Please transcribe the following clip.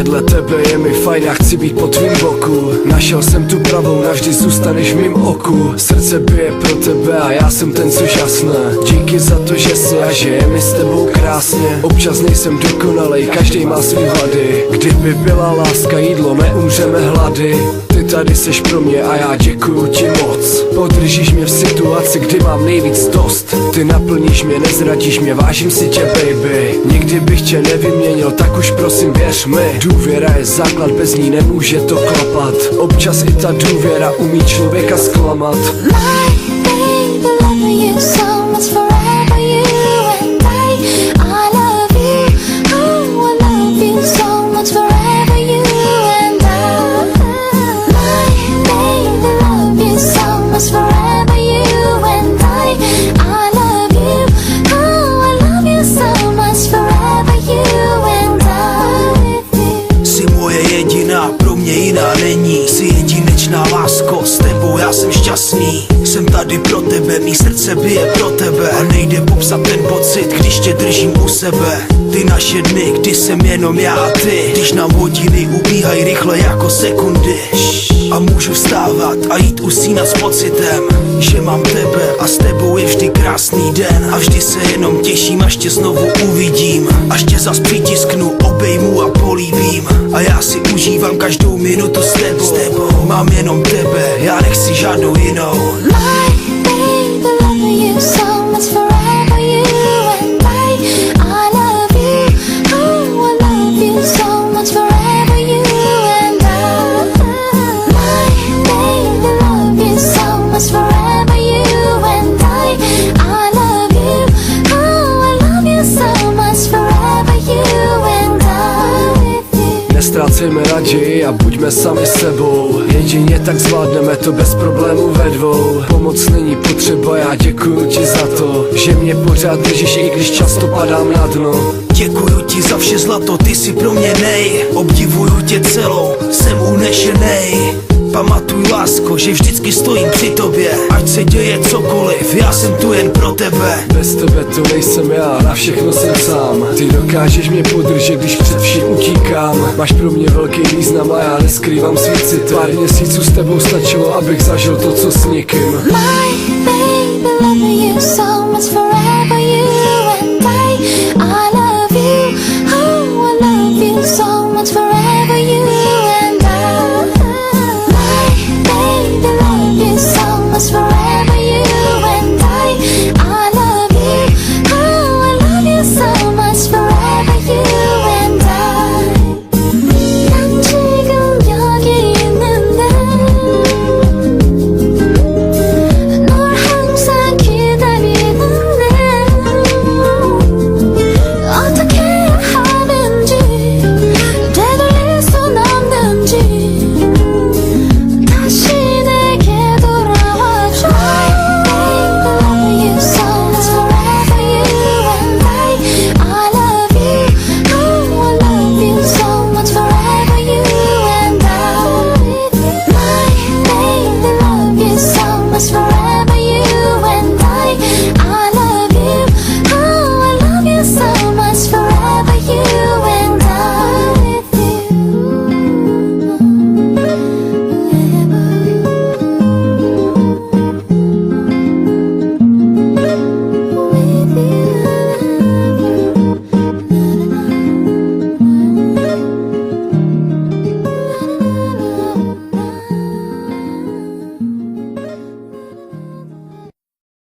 Vedle tebe je mi fajn, já chci být po tvým boku. Našel jsem tu pravou, navždy zůstaneš v mým oku. Srdce bije pro tebe a já jsem ten, co žasne. Díky za to, že jsi a že je mi s tebou krásně. Občas nejsem dokonalej, každý má svý hlady. Kdyby byla láska jídlo, neumřeme hlady. Ty tady seš pro mě a já děkuju ti moc. Podržíš mě v situaci, kdy mám nejvíc dost. Ty naplníš mě, nezradíš mě, vážím si tě baby. Nikdy bych tě nevyměnil, tak už prosím věř mi. Důvěra je základ, bez ní nemůže to klapat. Občas i ta důvěra umí člověka zklamat. Pro mě jiná není, jsi jedinečná lásko, s tebou já jsem šťastný. Jsem tady pro tebe, mý srdce bije pro tebe a nejde popsat ten pocit, když tě držím u sebe. Ty naše dny, kdy jsem jenom já a ty, když nám hodiny ubíhají rychle jako sekundy. A můžu vstávat a jít usínat s pocitem, že mám tebe a s tebou je vždy krásný den. A vždy se jenom těším, až tě znovu uvidím, až tě zas přitisknu, obejmu a políbím. A já si užívám každou minutu s tebou. Mám jenom tebe, já nechci žádnou jinou. Nestrácejme naději a buďme sami sebou. Jedině tak zvládneme to bez problémů ve dvou. Pomoc není potřeba, já děkuju ti za to, že mě pořád držíš, i když často padám na dno. Děkuju ti za vše zlato, ty jsi pro mě nej. Obdivuju tě celou, jsem unešenej. Pamatuj lásko, že vždycky stojím při tobě. Ať se děje cokoliv, já jsem tu jen pro tebe. Bez tebe to nejsem já, na všechno jsem sám. Ty dokážeš mě podržet, když před vším utíkám. Máš pro mě velký význam a já neskrývám svý city. Pár měsíců s tebou stačilo, abych zažil to, co s nikým. My baby, love you so much forever.